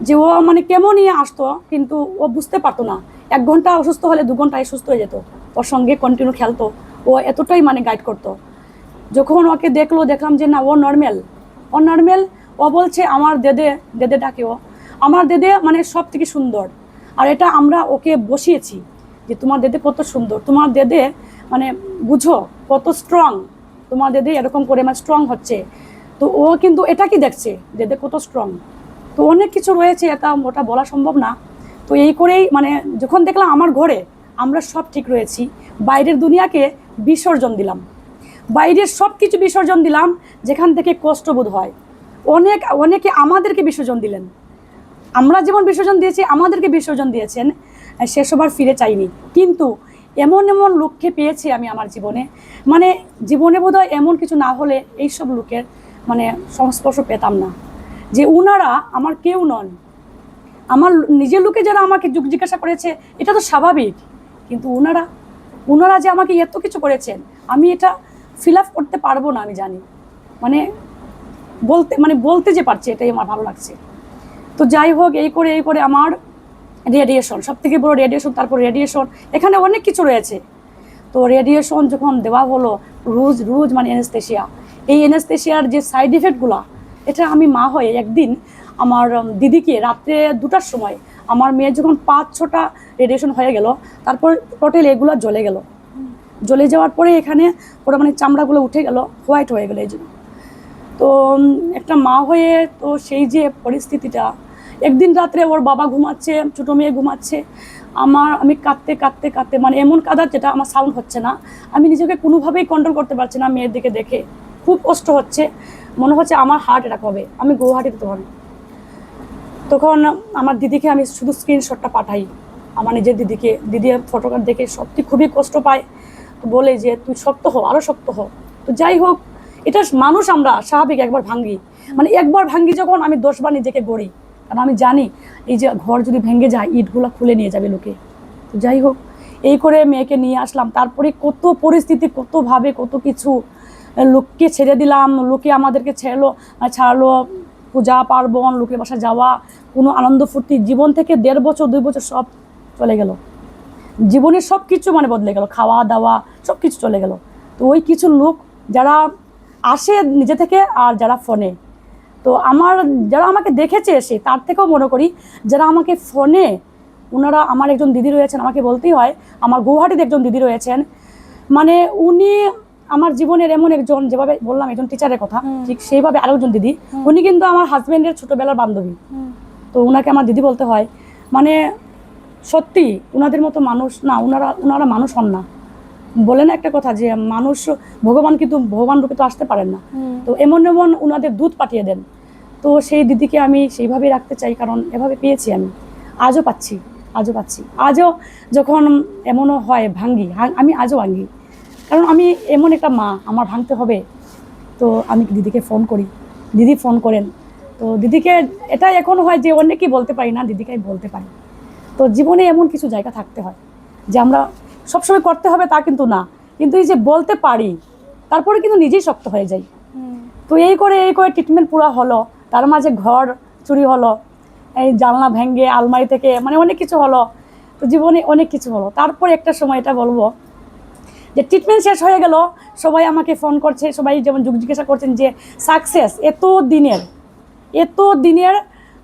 Speaker 2: যে ও মানে কেমন নিয়ে আসতো কিন্তু ও বুঝতে পারতো না। 1 ঘন্টা অসুস্থ হলে 2 ঘন্টায় সুস্থ হয়ে যেত, ওর সঙ্গে কন্টিনিউ খেলতো, ও এতটাই মানে গাইড করতো। যখন ওকে দেখলাম যে না ও নর্মাল, ও বলছে আমার দেদে ডাকে, ও আমার দেদে মানে সব থেকে সুন্দর। আর এটা আমরা ওকে বসিয়েছি যে তোমার দেদে কত সুন্দর, তোমার দেদে মানে বুঝো কত স্ট্রং, তোমার দেদে এরকম করে মানে স্ট্রং হচ্ছে। তো ও কিন্তু এটা কি দেখছে দেদে কত স্ট্রং। তো অনেক কিছু রয়েছে, ওটা বলা সম্ভব না। তো এই করেই মানে যখন দেখলাম আমার ঘরে আমরা সব ঠিক রয়েছি, বাইরের দুনিয়াকে বিসর্জন দিলাম, বাইরের সব কিছু বিসর্জন দিলাম, যেখান থেকে কষ্টবোধ হয়। অনেকে আমাদেরকে বিসর্জন দিলেন, আমরা যেমন বিসর্জন দিয়েছি আমাদেরকে বিসর্জন দিয়েছেন, সেসব আর ফিরে চাইনি। কিন্তু এমন লোককে পেয়েছি আমি আমার জীবনে, মানে জীবনে বোধহয় এমন কিছু না হলে এইসব লোকের মানে সংস্পর্শ পেতাম না, যে উনারা আমার কেউ নন। আমার নিজের লোকে যারা আমাকে জিজ্ঞাসা করেছে এটা তো স্বাভাবিক, কিন্তু উনারা যে আমাকে এত কিছু করেছেন আমি এটা ফিল আপ করতে পারবো না, আমি জানি। মানে বলতে যে পারছি এটাই আমার ভালো লাগছে। তো যাই হোক, এই করে আমার রেডিয়েশন, সব থেকে বড় রেডিয়েশন, তারপর রেডিয়েশন, এখানে অনেক কিছু রয়েছে। তো রেডিয়েশন যখন দেওয়া হলো, রোজ মানে এনেস্থেশিয়া, এই এনেস্থেশিয়ার যে সাইড ইফেক্টগুলো, এটা আমি মা হয়ে একদিন আমার দিদিকে রাত্রে 2টার সময়, আমার মেয়ের যখন 5-6টা রেডিয়েশন হয়ে গেল, তারপর টোটাল এগুলো জ্বলে যাওয়ার পরে এখানে পুরো মানে চামড়াগুলো উঠে গেল, হোয়াইট হয়ে গেলো এই জন্য। তো একটা মা হয়ে তো সেই যে পরিস্থিতিটা, একদিন রাত্রে ওর বাবা ঘুমাচ্ছে, ছোটো মেয়ে ঘুমাচ্ছে, আমি কাঁদতে মানে এমন কাঁদা যেটা আমার সাউন্ড হচ্ছে না, আমি নিজেকে কোনোভাবেই কন্ট্রোল করতে পারছি না। মেয়ের দিকে দেখে খুব কষ্ট হচ্ছে, মনে হচ্ছে আমার হার্ট অ্যাটাক হবে, আমি গুয়াহাটিতে তখন আমার দিদিকে আমি শুধু স্ক্রিনশটটা পাঠাই, আমার নিজের দিদি ফটোটা দেখে সত্যি খুবই কষ্ট পায়, বলে যে তুই শক্ত হো, আরও শক্ত হো। তো যাই হোক, এটা মানুষ, আমরা স্বাভাবিক একবার ভাঙ্গি, মানে একবার ভাঙ্গি যখন আমি 10 বার নিজেকে গড়ি, কারণ আমি জানি এই যে ঘর যদি ভেঙে যায় ইটগুলো খুলে নিয়ে যাবে লোকে। তো যাই হোক, এই করে মেয়েকে নিয়ে আসলাম। তারপরে কত পরিস্থিতি, কতভাবে কত কিছু, লোককে ছেড়ে দিলাম, লোকে আমাদেরকে ছাড়লো, পূজা পার্বণ, লোকের বাসা যাওয়া, কোনো আনন্দ ফুর্তি, জীবন থেকে 1.5 বছর 2 বছর সব চলে গেল। জীবনের সব কিছু মানে বদলে গেল, খাওয়া দাওয়া সব কিছু চলে গেল। তো ওই কিছু লোক যারা আসে নিজে থেকে আর যারা ফোনে, তো যারা আমাকে দেখেছে এসে, তার থেকেও মনে করি যারা আমাকে ফোনে, ওনারা, আমার একজন দিদি রয়েছেন, আমাকে বলতেই হয়, আমার গুয়াহাটিতে একজন দিদি রয়েছেন, মানে উনি আমার জীবনের এমন একজন, যেভাবে বললাম একজন টিচারের কথা, ঠিক সেইভাবে আরেকজন দিদি, উনি কিন্তু আমার হাজবেন্ডের ছোটবেলার বান্ধবী। তো ওনাকে আমার দিদি বলতে হয়। মানে সত্যি ওনাদের মতো মানুষ না, ওনারা মানুষ হন না। বলে না একটা কথা যে মানুষ ভগবান, কিন্তু ভগবান রূপে তো আসতে পারেন না। তো এমন ওনাদের দুধ পাঠিয়ে দেন। তো সেই দিদিকে আমি সেইভাবেই রাখতে চাই, কারণ এভাবে পেয়েছি আমি, আজও পাচ্ছি। আজও যখন এমনও হয় ভাঙ্গি, আমি আজও ভাঙ্গি, কারণ আমি এমন একটা মা, আমার ভাঙতে হবে। তো আমি দিদিকে ফোন করি, দিদি ফোন করেন। তো দিদিকে এটাই এখন হয় যে অনেকেই বলতে পারি না, দিদিকে বলতে পারি। তো জীবনে এমন কিছু জায়গা থাকতে হয় যে আমরা সবসময় করতে হবে তা কিন্তু না, কিন্তু এই যে বলতে পারি, তারপরে কিন্তু নিজেই শক্ত হয়ে যাই। তো এই করে ট্রিটমেন্ট পুরো হলো। তার মাঝে ঘর চুরি হলো, এই জানলা ভেঙে, আলমারি থেকে, মানে অনেক কিছু হলো। তো জীবনে অনেক কিছু হলো। তারপর একটা সময় এটা বলবো যে ট্রিটমেন্ট শেষ হয়ে গেল, সবাই আমাকে ফোন করছে, সবাই যেমন জিজ্ঞাসা করছেন যে সাকসেস এত দিনের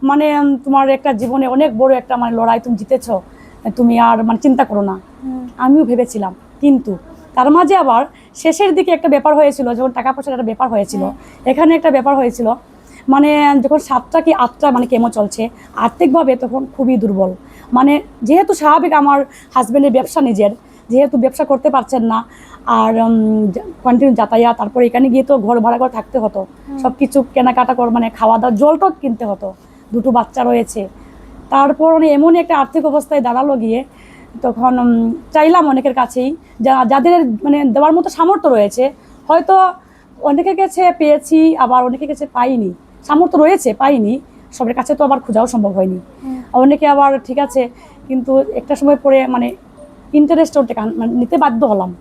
Speaker 2: মানে তোমার একটা জীবনে অনেক বড় একটা মানে লড়াই তুমি জিতেছো, তুমি আর মানে চিন্তা করো না। আমিও ভেবেছিলাম, কিন্তু তার মাঝে আবার শেষের দিকে একটা ব্যাপার হয়েছিল, যখন টাকা পয়সার একটা ব্যাপার হয়েছিল, এখানে একটা ব্যাপার হয়েছিল, মানে যখন 7টা কি 8টা মানে কেমো চলছে, আর্থিকভাবে তখন খুবই দুর্বল। মানে যেহেতু স্বাভাবিক আমার হাজব্যান্ডের ব্যবসা নিজের, যেহেতু ব্যবসা করতে পারছেন না, আর কন্টিনিউ যাতায়াত, তারপর এখানে গিয়ে তো ঘর ভাড়া করে থাকতে হতো, সব কিছু কেনাকাটা মানে খাওয়া দাওয়া, জলটক কিনতে হতো, 2টো বাচ্চা রয়েছে। তারপর এমন একটা আর্থিক অবস্থায় দাঁড়ালো গিয়ে, তখন চাইলাম অনেকের কাছেই, যাদের মানে দেওয়ার মতো সামর্থ্য রয়েছে, হয়তো অনেকের কাছে পেয়েছি, আবার অনেকের কাছে পাইনি। সামর্থ্য রয়েছে, পাইনি, সবার কাছে তো আবার খোঁজাও সম্ভব হয়নি। অনেকে আবার ঠিক আছে, কিন্তু একটা সময় পরে মানে ইন্টারেস্ট মানে নিতে বাধ্য হলাম।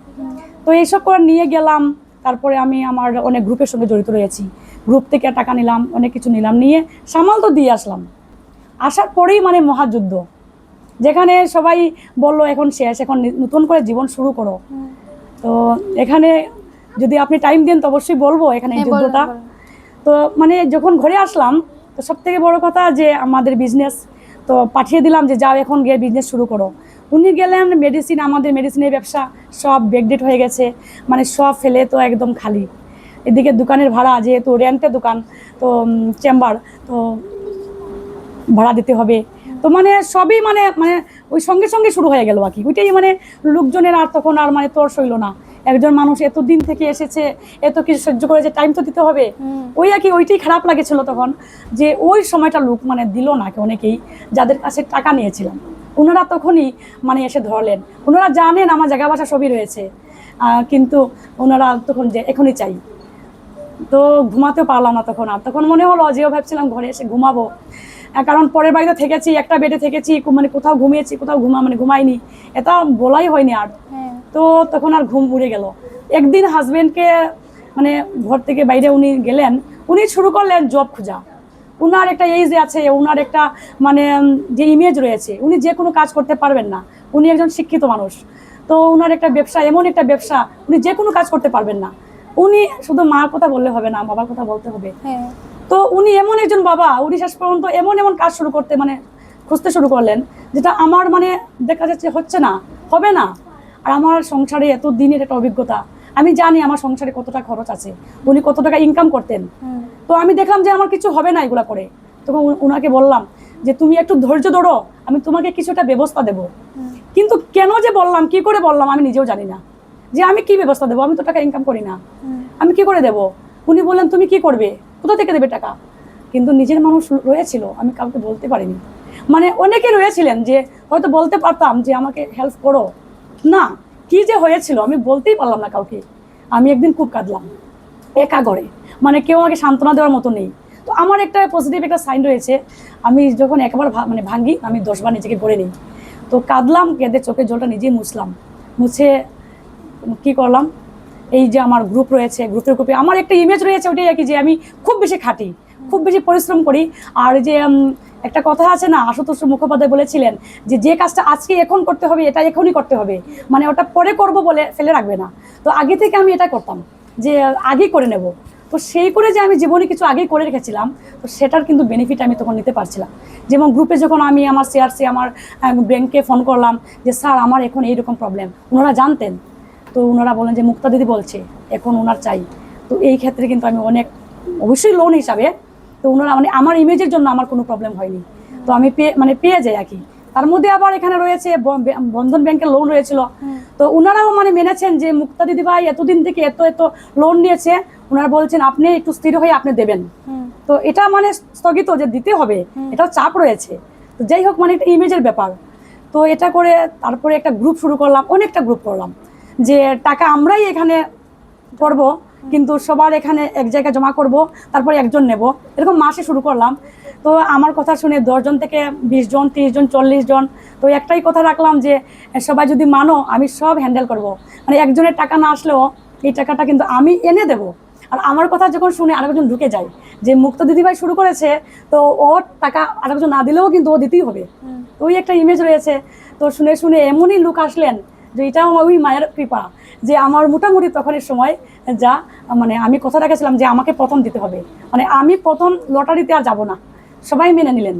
Speaker 2: তো এইসব করে নিয়ে গেলাম। তারপরে আমি আমার অনেক গ্রুপের সঙ্গে জড়িত রয়েছি, গ্রুপ থেকে টাকা নিলাম, অনেক কিছু নিলাম, নিয়ে সামাল তো দিয়ে আসলাম। আসার পরেই মানে মহাযুদ্ধ, যেখানে সবাই বললো এখন শেষ, এখন নতুন করে জীবন শুরু করো। তো এখানে যদি আপনি টাইম দেন তো অবশ্যই বলবো এখানে যুদ্ধটা। তো মানে যখন ঘরে আসলাম, তো সব থেকে বড় কথা যে আমাদের বিজনেস, তো পাঠিয়ে দিলাম যে যাও এখন গিয়ে বিজনেস শুরু করো। উনি গেলেন, মেডিসিন, আমাদের মেডিসিনের ব্যবসা সব ব্যাকডেট হয়ে গেছে, মানে সব ফেলে তো একদম খালি। এদিকে দোকানের ভাড়া, যেহেতু রেন্টের দোকান, তো চেম্বার, তো ভাড়া দিতে হবে। তো মানে সবই মানে মানে ওই সঙ্গে সঙ্গে শুরু হয়ে গেল আর কি। ওইটাই মানে লোকজনের আর তখন আর মানে তোর সইল না। একজন মানুষ এতদিন থেকে এসেছে, এত কিছু সহ্য করে, যে টাইম তো দিতে হবে, ওই আর কি। ওইটাই খারাপ লাগেছিল তখন, যে ওই সময়টা লোক মানে দিল না অনেকেই, যাদের কাছে টাকা নিয়েছিলাম, ওনারা তখনই মানে এসে ধরলেন। ওনারা জানেন আমার জায়গা বাসা সবই রয়েছে, কিন্তু ওনারা তখন যে এখনই চাই। তো ঘুমাতেও পারলাম না তখন। আর তখন মনে হলো, যেও ভাবছিলাম ঘরে এসে ঘুমাবো, কারণ পরের বাড়িতে থেকেছি, একটা বেডে থেকেছি, মানে কোথাও ঘুমিয়েছি, কোথাও ঘুমাইনি, এটা বলাই হয়নি আর। তো তখন আর ঘুম উড়ে গেল। একদিন হাজবেন্ডকে মানে ঘর থেকে বাইরে উনি গেলেন, উনি শুরু করলেন জব খোঁজা। উনার একটা এই যে আছে, উনার একটা মানে যে ইমেজ রয়েছে, উনি যে কোনো কাজ করতে পারবেন না, উনি একজন শিক্ষিত মানুষ। তো উনার একটা ব্যবসা, এমন একটা ব্যবসা, উনি যে কোনো কাজ করতে পারবেন না। উনি শুধু মার কথা বললে হবে না, বাবার কথা বলতে হবে। তো উনি এমন একজন বাবা, উনি শেষ পর্যন্ত এমন কাজ শুরু করতে মানে খুঁজতে শুরু করলেন, যেটা আমার মানে দেখা যাচ্ছে হচ্ছে না, হবে না। আর আমার সংসারে এত দিনের একটা অভিজ্ঞতা, আমি জানি আমার সংসারে কতটা খরচ আছে, উনি কত টাকা ইনকাম করতেন। তো আমি দেখলাম যে আমার কিছু হবে না এগুলা করে। তখন ওনাকে বললাম যে তুমি একটু ধৈর্য ধরো, আমি তোমাকে কিছু একটা ব্যবস্থা দেবো। কিন্তু কেন যে বললাম, কি করে বললাম, আমি নিজেও জানি না যে আমি কি ব্যবস্থা দেবো, আমি তো টাকা ইনকাম করি না, আমি কি করে দেবো। উনি বললেন তুমি কি করবে, কোথা থেকে দেবে টাকা। কিন্তু নিজের মানুষ রয়েছিল, আমি কাউকে বলতে পারিনি। মানে অনেকে রয়েছিলেন যে হয়তো বলতে পারতাম যে আমাকে হেল্প করো, না, কি যে হয়েছিল আমি বলতেই পারলাম না কাউকে। আমি একদিন খুব কাঁদলাম, একা ঘরে, মানে কেউ আমাকে সান্ত্বনা দেওয়ার মতো নেই। তো আমার একটা পজিটিভ একটা সাইন রয়েছে, আমি যখন একবার মানে ভাঙি আমি 10 বার নিজেকে গড়ে নিই। তো কাঁদলাম, কেঁদে চোখের জলটা নিজেই মুছলাম, মুছে কি করলাম, এই যে আমার গ্রুপ রয়েছে, গ্রুপে আমার একটা ইমেজ রয়েছে, ওটাই আর কি, যে আমি খুব বেশি খাটি, খুব বেশি পরিশ্রম করি। আর যে একটা কথা আছে না, আশুতোষ মুখোপাধ্যায় বলেছিলেন যে যে কাজটা আজকে এখন করতে হবে এটা এখনই করতে হবে, মানে ওটা পরে করব বলে ফেলে রাখবে না। তো আগে থেকে আমি এটা করতাম যে আগেই করে নেব। তো সেই করে যে আমি জীবনে কিছু আগেই করে রেখেছিলাম, তো সেটার কিন্তু বেনিফিট আমি তখন নিতে পারছিলাম। যেমন গ্রুপে যখন আমি আমার সিআরসি আমার ব্যাংকে ফোন করলাম যে স্যার আমার এখন এইরকম প্রবলেম, ওনারা জানতেন। তো ওনারা বলেন যে মুক্তা দিদি বলছে এখন ওনার চাই। তো এই ক্ষেত্রে কিন্তু আমি অনেক, অবশ্যই লোন হিসাবে, তো ওনারা মানে আমার ইমেজের জন্য আমার কোনো প্রবলেম হয়নি। তো আমি পেয়ে যাই আর কি। তার মধ্যে আবার এখানে রয়েছে বন্ধন ব্যাংকের লোন রয়েছিল। তো ওনারাও মানে মেনেছেন যে মুক্তা দিদি ভাই এতদিন থেকে এত লোন নিয়েছে, ওনারা বলছেন আপনি একটু স্থির হয়ে আপনি দেবেন। তো এটা মানে স্থগিত যে দিতে হবে, এটাও চাপ রয়েছে। তো যাই হোক, মানে একটা ইমেজের ব্যাপার। তো এটা করে তারপরে একটা গ্রুপ শুরু করলাম, অনেকটা গ্রুপ করলাম, যে টাকা আমরাই এখানে করব, কিন্তু সবার এখানে এক জায়গায় জমা করব, তারপরে একজন নেব, এরকম মাসে শুরু করলাম। তো আমার কথা শুনে 10 জন থেকে 20 জন, 30 জন, 40 জন। তো একটাই কথা রাখলাম যে সবাই যদি মানো আমি সব হ্যান্ডেল করব, মানে একজনের টাকা না আসলেও এই টাকাটা কিন্তু আমি এনে দেব। আর আমার কথা যখন শুনে আরেকজন ঢুকে যায় যে মুক্তা দিদিভাই শুরু করেছে, তো ওর টাকা আরেকজন না দিলেও কিন্তু ও দিতেই হবে। তো ওই একটা ইমেজ রয়েছে। তো শুনে শুনে এমনই লোক আসলেন যে এটাও ওই মায়ের কৃপা, যে আমার মোটামুটি তখনের সময় যা মানে আমি কথা রেখেছিলাম যে আমাকে প্রথম দিতে হবে, মানে আমি প্রথম লটারিতে আর যাব না, সবাই মেনে নিলেন।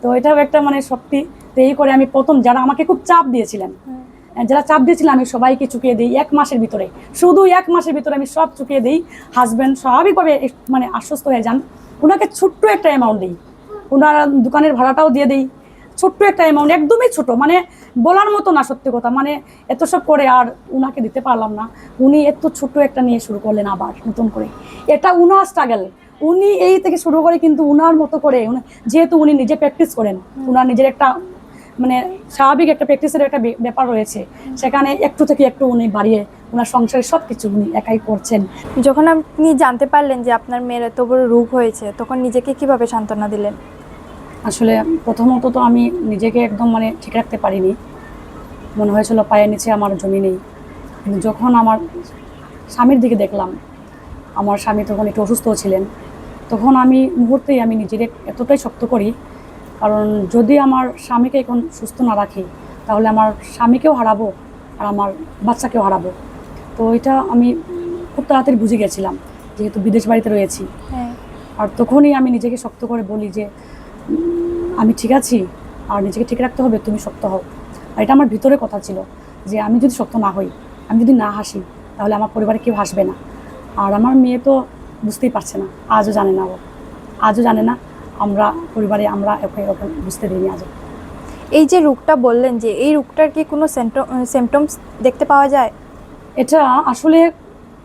Speaker 2: তো এটাও একটা মানে সত্যি। তো এই করে আমি প্রথম, যারা আমাকে খুব চাপ দিয়েছিলেন, যারা চাপ দিয়েছিলাম, আমি সবাইকে চুকিয়ে দিই 1 মাসের ভিতরে, শুধু 1 মাসের ভিতরে আমি সব চুকিয়ে দিই। হাজব্যান্ড স্বাভাবিকভাবে মানে আশ্বস্ত হয়ে যান, ওনাকে ছোট্ট একটা অ্যামাউন্ট দিই, ওনার দোকানের ভাড়াটাও দিয়ে দিই, ছোট্ট একটা অ্যামাউন্ট, একদমই ছোট, মানে বলার মতো না, সত্যি কথা। মানে এত সব করে আর উনাকে দিতে পারলাম না। উনি এত ছোট্ট একটা নিয়ে শুরু করলেন আবার নতুন করে। এটা উনার স্ট্রাগল, উনি এই থেকে শুরু করে, কিন্তু উনার মতো করে, যেহেতু উনি নিজে প্র্যাকটিস করেন, উনার নিজের একটা মানে স্বাভাবিক একটা প্র্যাকটিসের একটা ব্যাপার রয়েছে, সেখানে একটু থেকে একটু উনি বাড়িয়ে ওনার সংসারের সব কিছু উনি একাই করছেন।
Speaker 1: যখন আপনি জানতে পারলেন যে আপনার মেয়ের এত বড় রোগ হয়েছে, তখন নিজেকে কিভাবে সান্ত্বনা দিলেন?
Speaker 2: আসলে প্রথমত তো আমি নিজেকে একদম মানে ঠিক রাখতে পারিনি, মনে হয়েছিল পায়ের নিচে আমার জমি নেই। কিন্তু যখন আমার স্বামীর দিকে দেখলাম, আমার স্বামী তখন একটু অসুস্থ ছিলেন, তখন আমি মুহূর্তেই আমি নিজের এতটাই শক্ত করি, কারণ যদি আমার স্বামীকে এখন সুস্থ না রাখি তাহলে আমার স্বামীকেও হারাবো আর আমার বাচ্চাকেও হারাবো। তো এটা আমি খুব তাড়াতাড়ি বুঝে গেছিলাম, যেহেতু বিদেশ বাড়িতে রয়েছি। আর তখনই আমি নিজেকে শক্ত করে বলি যে আমি ঠিক আছি, আর নিজেকে ঠিক রাখতে হবে, তুমি শক্ত হও। আর এটা আমার ভিতরে কথা ছিল যে আমি যদি শক্ত না হই, আমি যদি না হাসি, তাহলে আমার পরিবারে কেউ হাসবে না। আর আমার মেয়ে তো বুঝতেই পারছে না, আজও জানে না, আজও জানে না, আমরা পরিবারে আমরা ওকে বুঝতে দিইনি আজও।
Speaker 1: এই যে রোগটা বললেন, যে এই রোগটার কি কোনো সিমটমস দেখতে পাওয়া যায়?
Speaker 2: এটা আসলে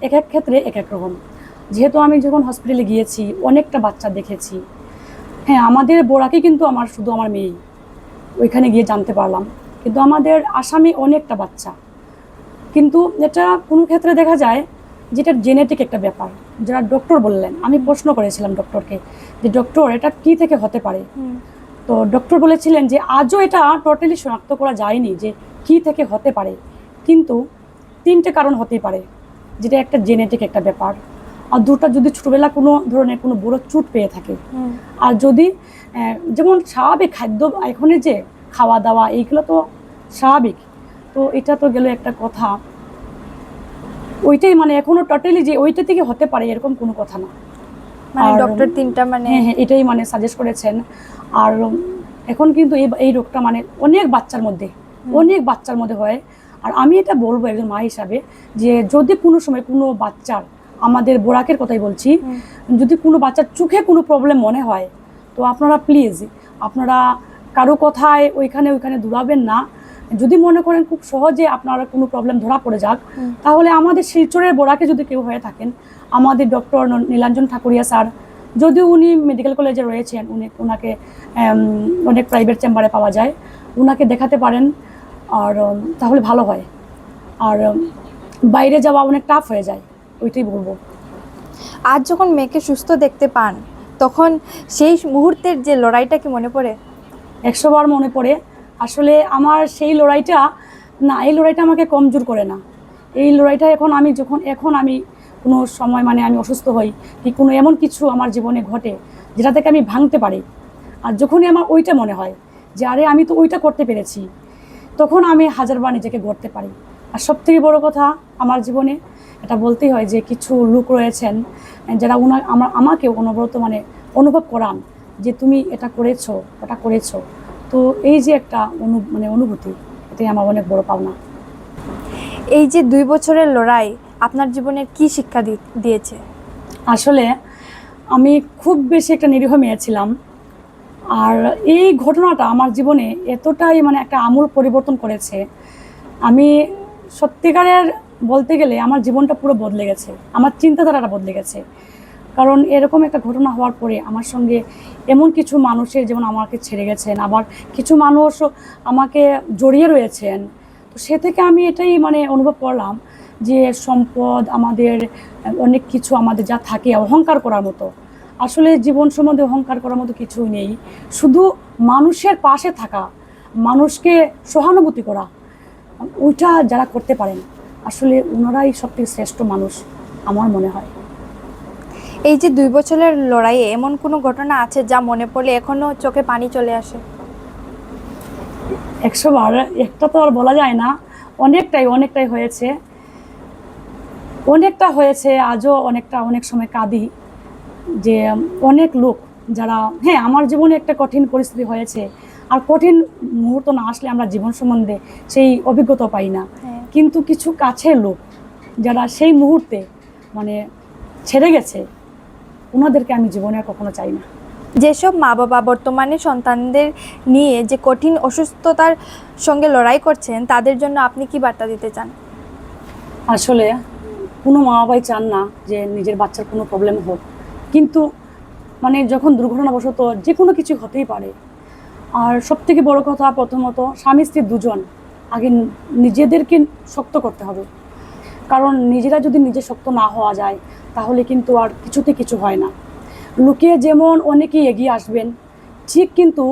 Speaker 2: এক এক ক্ষেত্রে এক এক রকম। যেহেতু আমি যখন হসপিটালে গিয়েছি অনেকটা বাচ্চা দেখেছি, হ্যাঁ আমাদের বোরাকে কিন্তু আমার শুধু আমার মেয়েই, ওইখানে গিয়ে জানতে পারলাম, কিন্তু আমাদের আসামি অনেকটা বাচ্চা। কিন্তু এটা কোনো ক্ষেত্রে দেখা যায় যেটা জেনেটিক একটা ব্যাপার, যারা ডক্টর বললেন, আমি প্রশ্ন করেছিলাম ডক্টরকে যে ডক্টর এটা কী থেকে হতে পারে। তো ডক্টর বলেছিলেন যে আজও এটা টোটালি শনাক্ত করা যায়নি যে কী থেকে হতে পারে, কিন্তু 3টে কারণ হতেই পারে, যেটা একটা জেনেটিক একটা ব্যাপার। আর দুটা যদি ছোটোবেলা কোনো ধরনের কোনো বড় চোট পেয়ে থাকে, আর যদি যেমন স্বাভাবিক খাদ্য এখনের যে খাওয়া দাওয়া এইগুলো তো স্বাভাবিক, তো এটা তো গেল একটা কথা। ওইটাই মানে এখনো টোটালি যে ওইটা থেকে হতে পারে এরকম কোনো কথা না,
Speaker 1: মানে ডক্টর 3টা মানে
Speaker 2: হ্যাঁ এটাই মানে সাজেস্ট করেছেন। আর এখন কিন্তু এই রোগটা মানে অনেক বাচ্চার মধ্যে হয়। আর আমি এটা বলবো একজন মা হিসাবে, যে যদি কোনো সময় কোনো বাচ্চার, আমাদের বোরাকের কথাই বলছি, যদি কোনো বাচ্চার চোখে কোনো প্রবলেম মনে হয়, তো আপনারা প্লিজ আপনারা কারো কথায় ওইখানে দৌড়াবেন না। যদি মনে করেন খুব সহজে আপনার কোনো প্রবলেম ধরা পড়ে যাক, তাহলে আমাদের শিলচরের বোরাকে যদি কেউ হয়ে থাকেন, আমাদের ডক্টর নীলাঞ্জন ঠাকুরিয়া স্যার, যদিও উনি মেডিকেল কলেজে রয়েছেন, ওনাকে অনেক প্রাইভেট চেম্বারে পাওয়া যায়, ওনাকে দেখাতে পারেন, আর তাহলে ভালো হয়। আর বাইরে যাওয়া অনেক টাফ হয়ে যায়, ওইটাই বলবো।
Speaker 1: আজ যখন মেয়েকে সুস্থ দেখতে পান তখন সেই মুহূর্তের যে লড়াইটা কি মনে পড়ে?
Speaker 2: 100 বার মনে পড়ে। আসলে আমার সেই লড়াইটা, না এই লড়াইটা আমাকে কমজোর করে না। এই লড়াইটা এখন আমি কোনো সময় মানে আমি অসুস্থ হই কি কোনো এমন কিছু আমার জীবনে ঘটে যেটা থেকে আমি ভাঙতে পারি, আর যখনই আমার ওইটা মনে হয় যে আরে আমি তো ওইটা করতে পেরেছি, তখন আমি হাজারবার নিজেকে গড়তে পারি। আর সবথেকে বড় কথা আমার জীবনে এটা বলতেই হয় যে কিছু লোক রয়েছেন যারা আমাকে অনবরত মানে অনুভব করান যে তুমি এটা করেছো, ওটা করেছো। তো এই যে একটা অনুভূতি, এটাই আমার অনেক বড় পাওনা।
Speaker 1: এই যে 2 বছরের লড়াই আপনার জীবনের কি শিক্ষা দিয়েছে?
Speaker 2: আসলে আমি খুব বেশি একটা নিরীহ মেয়ে ছিলাম, আর এই ঘটনাটা আমার জীবনে এতটাই মানে একটা আমূল পরিবর্তন করেছে। আমি সত্যিকারের বলতে গেলে আমার জীবনটা পুরো বদলে গেছে, আমার চিন্তাধারাটা বদলে গেছে। কারণ এরকম একটা ঘটনা হওয়ার পরে আমার সঙ্গে এমন কিছু মানুষের যেমন আমাকে ছেড়ে গেছেন, আবার কিছু মানুষ আমাকে জড়িয়ে রয়েছেন। তো সে থেকে আমি এটাই মানে অনুভব করলাম যে সম্পদ আমাদের অনেক কিছু আমাদের যা থাকে অহংকার করার মতো, আসলে জীবন সম্বন্ধে অহংকার করার মতো কিছুই নেই। শুধু মানুষের পাশে থাকা, মানুষকে সহানুভূতি করা, ওইটা যারা করতে পারেন আসলে ওনারাই সবথেকে শ্রেষ্ঠ মানুষ আমার মনে হয়।
Speaker 1: এই যে 2 বছরের লড়াইয়ে এমন কোনো ঘটনা আছে যা মনে পড়লে এখনো চোখে পানি চলে আসে?
Speaker 2: 100 বার একটা তো আর বলা যায় না, অনেকটাই হয়েছে, আজও অনেক সময় কাঁদি যে অনেক লোক যারা, হ্যাঁ আমার জীবনে একটা কঠিন পরিস্থিতি হয়েছে, আর কঠিন মুহূর্ত না আসলে আমরা জীবন সম্বন্ধে সেই অভিজ্ঞতা পাই না। কিন্তু কিছু কাছের লোক যারা সেই মুহূর্তে মানে ছেড়ে গেছে, ওনাদেরকে আমি জীবনে আর কখনো চাই না।
Speaker 1: যেসব মা বাবা বর্তমানে সন্তানদের নিয়ে যে কঠিন অসুস্থতার সঙ্গে লড়াই করছেন তাদের জন্য আপনি কি বার্তা দিতে চান?
Speaker 2: আসলে কোনো মা বাবাই চান না যে নিজের বাচ্চার কোনো প্রবলেম হোক, কিন্তু মানে যখন দুর্ঘটনাবশত যে কোনো কিছু হতেই পারে। আর সবথেকে বড় কথা, প্রথমত স্বামী স্ত্রী দুজন আগে নিজেদেরকে শক্ত করতে হবে। কারণ নিজেরা যদি নিজে শক্ত না হওয়া যায় তাহলে কিন্তু আর কিছুতে কিছু হয় না। লুকিয়ে যেমন অনেকেই এগিয়ে আসবেন, ঠিক কিন্তু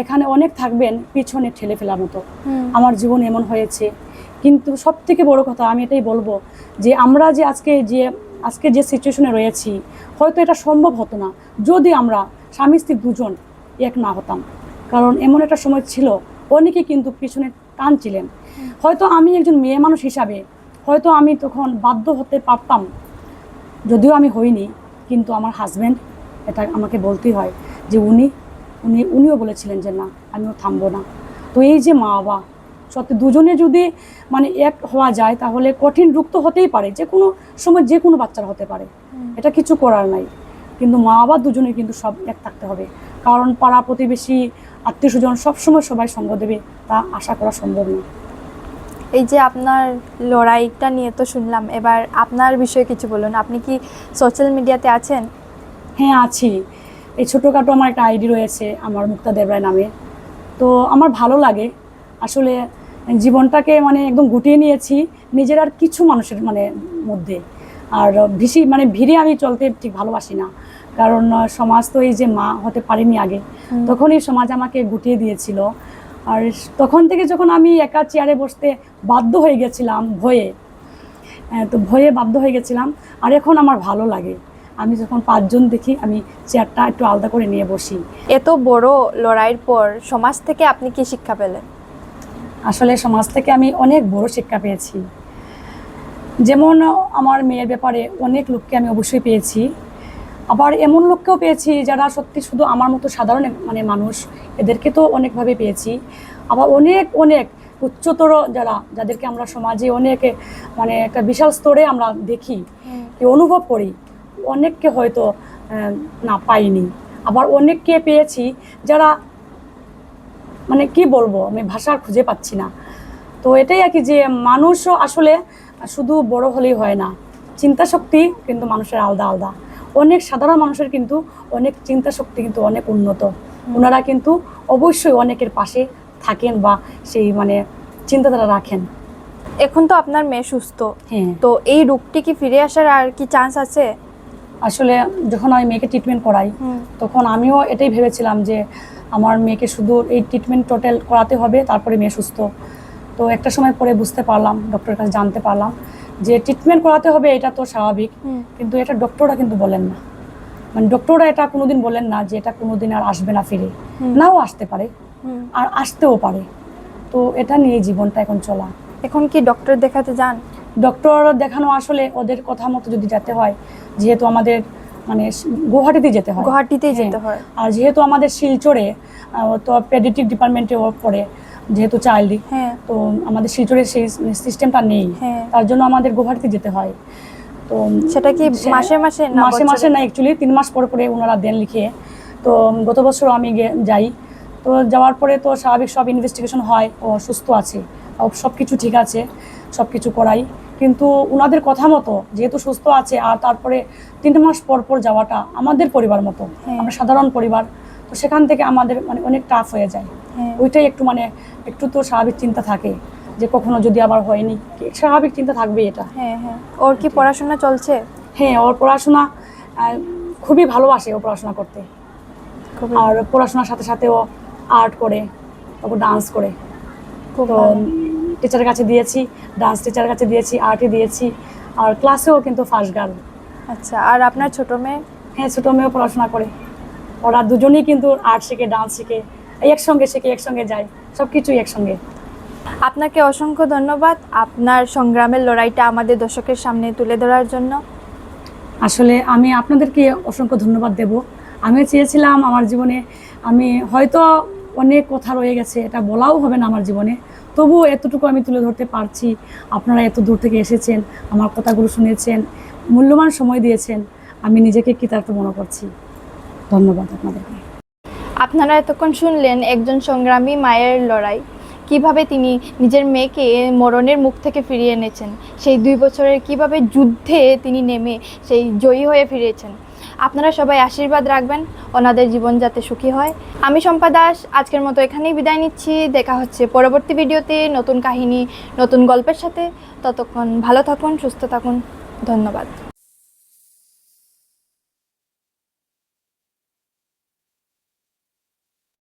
Speaker 2: এখানে অনেক থাকবেন পিছনে ঠেলে ফেলার মতো। আমার জীবন এমন হয়েছে। কিন্তু সবথেকে বড় কথা আমি এটাই বলবো যে আমরা যে আজকে যে সিচুয়েশনে রয়েছি, হয়তো এটা সম্ভব হতো না যদি আমরা স্বামী স্ত্রী দুজন এক না হতাম। কারণ এমন একটা সময় ছিল অনেকে কিন্তু পিছনে টানছিলেন। হয়তো আমি একজন মেয়ে মানুষ হিসাবে হয়তো আমি তখন বাধ্য হতে পারতাম, যদিও আমি হইনি, কিন্তু আমার হাজব্যান্ড এটা আমাকে বলতেই হয় যে উনিও বলেছিলেন যে না আমিও থামবো না। তো এই যে মা বাবা সত্যি দুজনে যদি মানে এক হওয়া যায় তাহলে কঠিন রোগ তো হতেই পারে, যে কোনো সময় যে কোনো বাচ্চার হতে পারে, এটা কিছু করার নাই। কিন্তু মা বাবা দুজনে কিন্তু সব এক থাকতে হবে, কারণ পাড়া প্রতিবেশী আত্মীয় স্বজন সবসময় সবাই সঙ্গ দেবে তা আশা করা সম্ভব না।
Speaker 1: এই যে আপনার লড়াইটা নিয়ে তো শুনলাম, এবার আপনার বিষয়ে কিছু বলুন। আপনি কি সোশ্যাল মিডিয়াতে আছেন?
Speaker 2: হ্যাঁ আছি, এই ছোটোখাটো আমার একটা আইডি রয়েছে আমার মুক্তা দেবরায় নামে। তো আমার ভালো লাগে আসলে জীবনটাকে মানে একদম গুটিয়ে নিয়েছি নিজের আর কিছু মানুষের মানে মধ্যে। আর ভিড়ে আমি চলতে ঠিক ভালোবাসি না, কারণ সমাজ তো এই যে মা হতে পারিনি আগে, তখন এই সমাজ আমাকে গুটিয়ে দিয়েছিল। আর তখন থেকে যখন আমি একা চেয়ারে বসতে বাধ্য হয়ে গেছিলাম ভয়ে বাধ্য হয়ে গেছিলাম, আর এখন আমার ভালো লাগে। আমি যখন 5 জন দেখি আমি চেয়ারটা একটু আলাদা করে নিয়ে বসি।
Speaker 1: এত বড় লড়াইয়ের পর সমাজ থেকে আপনি কি শিক্ষা পেলেন?
Speaker 2: আসলে সমাজ থেকে আমি অনেক বড় শিক্ষা পেয়েছি। যেমন আমার মেয়ের ব্যাপারে অনেক লোককে আমি অবশ্যই পেয়েছি, আবার এমন লোককেও পেয়েছি যারা সত্যি শুধু আমার মতো সাধারণ মানে মানুষ, এদেরকে তো অনেকভাবে পেয়েছি। আবার অনেক উচ্চতর যাদেরকে আমরা সমাজে অনেক মানে একটা বিশাল স্তরে আমরা দেখি, অনুভব করি, অনেককে হয়তো না পাইনি। আবার অনেককে পেয়েছি যারা মানে কি বলবো, আমি ভাষা খুঁজে পাচ্ছি না। তো এটাই আর কি যে মানুষও আসলে শুধু বড় হলেই হয় না, চিন্তা শক্তি কিন্তু মানুষের আলাদা। অনেক সাধারণ মানুষের কিন্তু অনেক চিন্তা শক্তি কিন্তু অনেক উন্নত, ওনারা কিন্তু অবশ্যই অনেকের পাশে থাকেন বা সেই মানে চিন্তাধারা রাখেন।
Speaker 1: এখন তো আপনার মেয়ে সুস্থ,
Speaker 2: হ্যাঁ।
Speaker 1: তো এই রোগটি কি ফিরে আসার আর কি চান্স আছে?
Speaker 2: আসলে যখন আমি মেয়েকে ট্রিটমেন্ট করাই তখন আমিও এটাই ভেবেছিলাম যে আমার মেয়েকে শুধু এই ট্রিটমেন্ট টোটাল করাতে হবে, তারপরে মেয়ে সুস্থ। তো একটা সময় পরে বুঝতে পারলাম, ডক্টরের কাছে জানতে পারলাম যে ট্রিটমেন্ট করাতে হবে, এটা তো স্বাভাবিক, কিন্তু এটা ডক্টররা কিন্তু বলেন না। মানে ডক্টররা এটা কোনোদিন বলেন না যে এটা কোনোদিন আর আসবে না ফিরে, নাও আসতে পারে আর আসতেও পারে। তো এটা নিয়ে জীবনটা এখন চলা।
Speaker 1: এখন কি ডক্টর দেখাতে যান?
Speaker 2: ডক্টর দেখানো আসলে ওদের কথা মতো যদি যেতে হয়, যেহেতু আমাদের মানে গুয়াহাটিতে যেতে হয়,
Speaker 1: গুয়াহাটিতেই
Speaker 2: হ্যাঁ,
Speaker 1: যেতে হয়।
Speaker 2: আর যেহেতু আমাদের শিলচরে তো পেডিয়াট্রিক ডিপার্টমেন্টে পড়ে, যেহেতু চাইল্ডই,
Speaker 1: হ্যাঁ
Speaker 2: তো আমাদের শিলচরে সেই সিস্টেমটা নেই,
Speaker 1: হ্যাঁ।
Speaker 2: তার জন্য আমাদের গুয়াহাটিতে যেতে হয়। তো
Speaker 1: সেটা কি মাসে মাসে না
Speaker 2: মাসে মাসে না, অ্যাকচুয়ালি 3 মাস পরে পরে ওনারা দেন লিখে। তো গত বছর আমি যাই, তো যাওয়ার পরে তো স্বাভাবিক সব ইনভেস্টিগেশন হয়, ও সুস্থ আছে, সব কিছু ঠিক আছে, সব কিছু করাই। কিন্তু ওনাদের কথা মতো যেহেতু সুস্থ আছে, আর তারপরে 3 মাস পর পর যাওয়াটা আমাদের পরিবার মতো, আমরা সাধারণ পরিবার, তো সেখান থেকে আমাদের মানে অনেক টাফ হয়ে যায়। ওইটাই একটু মানে একটু তো স্বাভাবিক চিন্তা থাকে যে কখনো যদি আবার হয়নি, স্বাভাবিক চিন্তা থাকবেই এটা।
Speaker 1: হ্যাঁ হ্যাঁ। ওর কি পড়াশোনা চলছে?
Speaker 2: হ্যাঁ, ওর পড়াশোনা খুবই ভালোবাসে ও পড়াশোনা করতে, আর পড়াশোনার সাথে সাথে ও আর্ট করে, ও ডান্স করে। তো টিচারের কাছে দিয়েছি, ডান্স টিচারের কাছে দিয়েছি, আর্টে দিয়েছি, আর ক্লাসেও কিন্তু ফার্স্ট গার্ল।
Speaker 1: আচ্ছা, আর আপনার ছোট মেয়ে?
Speaker 2: হ্যাঁ, ছোটো মেয়েও পড়াশোনা করে। ওরা দুজনেই কিন্তু আর্ট শিখে, ডান্স শিখে, একসঙ্গে শিখে, একসঙ্গে যায়, সব কিছুই একসঙ্গে।
Speaker 1: আপনাকে অসংখ্য ধন্যবাদ আপনার সংগ্রামের লড়াইটা আমাদের দর্শকের সামনে তুলে ধরার জন্য।
Speaker 2: আসলে আমি আপনাদেরকে অসংখ্য ধন্যবাদ দেব। আমি চেয়েছিলাম আমার জীবনে, আমি হয়তো অনেক কথা রয়ে গেছে, এটা বলাও হবে না আমার জীবনে, তবুও এতটুকু আমি তুলে ধরতে পারছি। আপনারা এত দূর থেকে এসেছেন, আমার কথাগুলো শুনেছেন, মূল্যবান সময় দিয়েছেন, আমি নিজেকে কৃতার্থ মনে করছি। ধন্যবাদ আপনাদেরকে।
Speaker 1: আপনারা এতক্ষণ শুনলেন একজন সংগ্রামী মায়ের লড়াই, কিভাবে তিনি নিজের মেয়েকে মরণের মুখ থেকে ফিরিয়ে এনেছেন, সেই 2 বছরের কিভাবে যুদ্ধে তিনি নেমে সেই জয়ী হয়ে ফিরেছেন। আপনারা সবাই আশীর্বাদ রাখবেন ওনাদের জীবন যাতে সুখী হয়। আমি শম্পা দাস আজকের মতো এখানেই বিদায় নিচ্ছি। দেখা হচ্ছে পরবর্তী ভিডিওতে নতুন কাহিনী, নতুন গল্পের সাথে। ততক্ষণ ভালো থাকুন, সুস্থ থাকুন। ধন্যবাদ।